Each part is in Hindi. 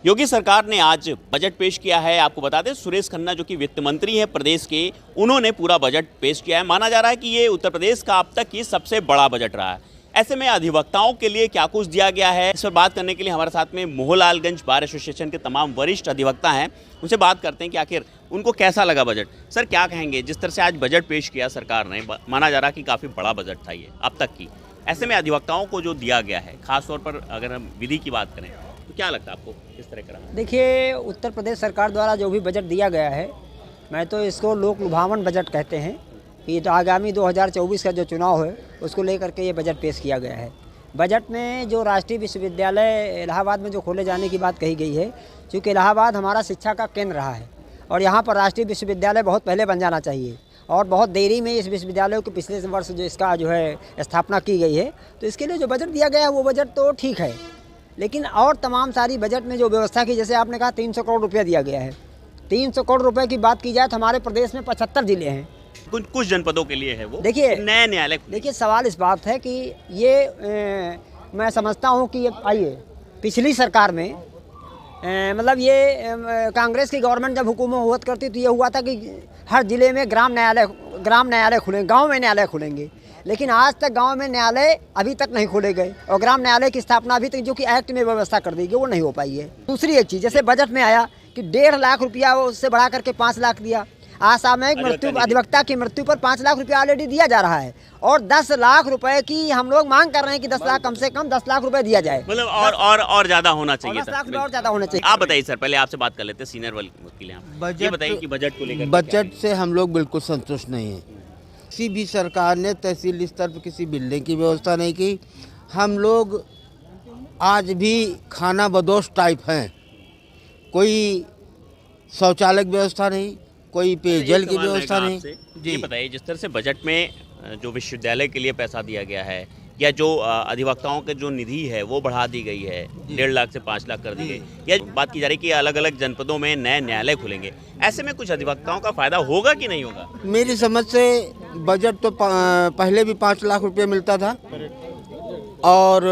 योगी सरकार ने आज बजट पेश किया है। आपको बता दें, सुरेश खन्ना जो कि वित्त मंत्री हैं प्रदेश के, उन्होंने पूरा बजट पेश किया है। माना जा रहा है कि ये उत्तर प्रदेश का अब तक की सबसे बड़ा बजट रहा है। ऐसे में अधिवक्ताओं के लिए क्या कुछ दिया गया है, इस पर बात करने के लिए हमारे साथ में मोहनलालगंज बार एसोसिएशन के तमाम वरिष्ठ अधिवक्ता हैं। उनसे बात करते हैं कि आखिर उनको कैसा लगा बजट। सर, क्या कहेंगे, जिस तरह से आज बजट पेश किया सरकार ने, माना जा रहा है कि काफ़ी बड़ा बजट था ये अब तक की, ऐसे में अधिवक्ताओं को जो दिया गया है, खासतौर पर अगर हम विधि की बात करें, तो क्या लगता है आपको किस तरह का? देखिए, उत्तर प्रदेश सरकार द्वारा जो भी बजट दिया गया है, मैं तो इसको लोक लुभावन बजट कहते हैं कि तो आगामी 2024 का जो चुनाव है उसको लेकर के ये बजट पेश किया गया है। बजट में जो राष्ट्रीय विश्वविद्यालय इलाहाबाद में जो खोले जाने की बात कही गई है, क्योंकि इलाहाबाद हमारा शिक्षा का केंद्र रहा है और यहाँ पर राष्ट्रीय विश्वविद्यालय बहुत पहले बन जाना चाहिए और बहुत देरी में इस विश्वविद्यालय को पिछले वर्ष जो इसका जो है स्थापना की गई है, तो इसके लिए जो बजट दिया गया है वो बजट तो ठीक है। लेकिन और तमाम सारी बजट में जो व्यवस्था की, जैसे आपने कहा 300 करोड़ रुपया दिया गया है। 300 करोड़ रुपए की बात की जाए तो हमारे प्रदेश में 75 जिले हैं। कुछ जनपदों के लिए है वो। देखिए, नए न्यायालय, देखिए सवाल इस बात है कि ये मैं समझता हूँ कि ये आइए पिछली सरकार में मतलब ये कांग्रेस की गवर्नमेंट जब हुकूमत हुआ करती तो ये हुआ था कि हर जिले में ग्राम न्यायालय खुलेंगे, गांव में न्यायालय खुलेंगे। लेकिन आज तक गांव में न्यायालय अभी तक नहीं खोले गए और ग्राम न्यायालय की स्थापना अभी तक जो कि एक्ट में व्यवस्था कर दी गई वो नहीं हो पाई है। दूसरी एक चीज़, जैसे बजट में आया कि 1.5 लाख रुपया उससे बढ़ा करके 5 लाख दिया। असामयिक मृत्यु अधिवक्ता की मृत्यु पर 5 लाख रुपया ऑलरेडी दिया जा रहा है और 10 लाख रुपए की हम लोग मांग कर रहे हैं कि 10 लाख, कम से कम 10 लाख रुपए दिया जाए। मतलब और ज्यादा होना चाहिए। 10 लाख रुपए और ज्यादा होना चाहिए। आप बताइए सर, पहले आपसे बात कर लेते हैं, सीनियर वकील हैं आप। ये बताइए कि बजट को लेकर बजट से हम लोग बिल्कुल संतुष्ट नहीं हैं। किसी भी सरकार ने तहसील स्तर पर किसी बिल्डिंग की व्यवस्था नहीं की। हम लोग आज भी खाना बदोश टाइप हैं। कोई शौचालय की व्यवस्था नहीं, कोई पेयजल की व्यवस्था नहीं। जी बताइए, जिस तरह से बजट में जो विश्वविद्यालय के लिए पैसा दिया गया है या जो अधिवक्ताओं के जो निधि है वो बढ़ा दी गई है, 1.5 लाख से 5 लाख कर दी गई, या बात की जा रही है कि अलग अलग जनपदों में नए न्यायालय खुलेंगे, ऐसे में कुछ अधिवक्ताओं का फायदा होगा कि नहीं होगा? मेरी समझ से बजट तो पहले भी 5 लाख रुपये मिलता था और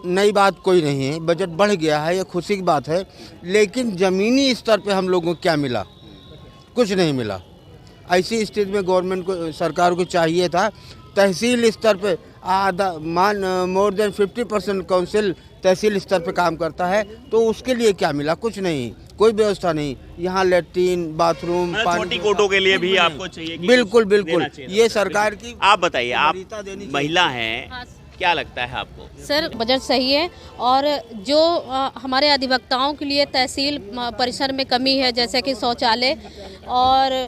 नई बात कोई नहीं है। बजट बढ़ गया है, ये खुशी की बात है। लेकिन ज़मीनी स्तर पे हम लोगों को क्या मिला? कुछ नहीं मिला। ऐसी स्थिति में गवर्नमेंट को, सरकार को चाहिए था तहसील स्तर पे मोर देन 50% काउंसिल तहसील स्तर पे काम करता है, तो उसके लिए क्या मिला? कुछ नहीं, कोई व्यवस्था नहीं। यहाँ लेट्रिन, बाथरूम, छोटी कोर्टों के लिए भी आपको चाहिए? बिल्कुल बिल्कुल, ये सरकार की। आप बताइए, आप महिला हैं, क्या लगता है आपको? सर, बजट सही है और जो हमारे अधिवक्ताओं के लिए तहसील परिसर में कमी है, जैसे कि शौचालय और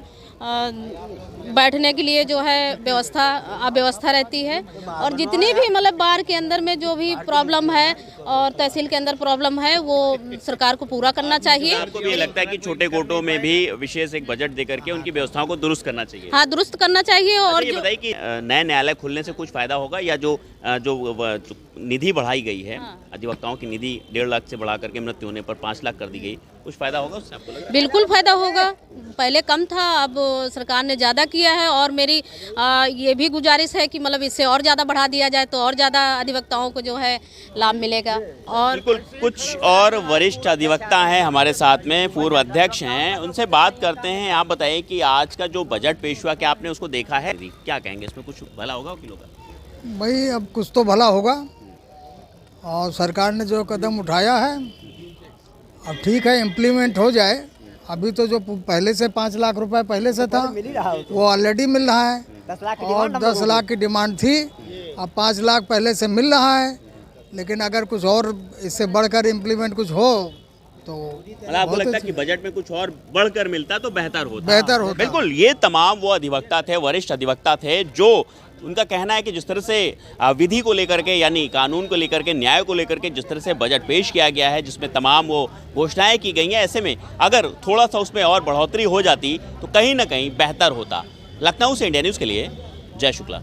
बैठने के लिए जो है अव्यवस्था रहती है और जितनी भी मतलब बार के अंदर में जो भी प्रॉब्लम है और तहसील के अंदर प्रॉब्लम है वो सरकार को पूरा करना चाहिए। आपको भी लगता है कि छोटे कोर्टों में भी विशेष एक बजट देकर के उनकी व्यवस्थाओं को दुरुस्त करना चाहिए? हाँ, दुरुस्त करना चाहिए। और ये बताइए कि नए न्यायालय खुलने से कुछ फायदा होगा या जो निधि बढ़ाई गई है, अधिवक्ताओं की निधि 1.5 लाख से बढ़ा करके मृत्यु होने पर 5 लाख कर दी गई, कुछ फायदा होगा उससे आपको लगता है? बिल्कुल फायदा होगा। पहले कम था, अब सरकार ने ज़्यादा किया है और मेरी ये भी गुजारिश है कि मतलब इससे और ज़्यादा बढ़ा दिया जाए तो और ज़्यादा अधिवक्ताओं को जो है लाभ मिलेगा। और बिल्कुल, कुछ और वरिष्ठ अधिवक्ता हैं हमारे साथ में, पूर्व अध्यक्ष हैं, उनसे बात करते हैं। आप बताइए कि आज का जो बजट पेश हुआ, क्या आपने उसको देखा है? क्या कहेंगे, इसमें कुछ भला होगा वकीलों का? भाई, अब कुछ तो भला होगा और सरकार ने जो कदम उठाया है अब ठीक है, इम्प्लीमेंट हो जाए। अभी तो जो पहले से 5 लाख रुपए पहले से था वो ऑलरेडी मिल रहा है और 10 लाख की डिमांड थी, अब 5 लाख पहले से मिल रहा है। लेकिन अगर कुछ और इससे बढ़कर इम्प्लीमेंट कुछ हो तो आपको लगता है कि बजट में कुछ और बढ़कर मिलता तो बेहतर होता? बिल्कुल, ये तमाम वो अधिवक्ता थे, वरिष्ठ अधिवक्ता थे, जो उनका कहना है कि जिस तरह से विधि को लेकर के, यानी कानून को लेकर के, न्याय को लेकर के जिस तरह से बजट पेश किया गया है, जिसमें तमाम वो घोषणाएं की गई हैं, ऐसे में अगर थोड़ा सा उसमें और बढ़ोतरी हो जाती तो कहीं ना कहीं बेहतर होता। लखनऊ से इंडिया न्यूज़ के लिए जय शुक्ला।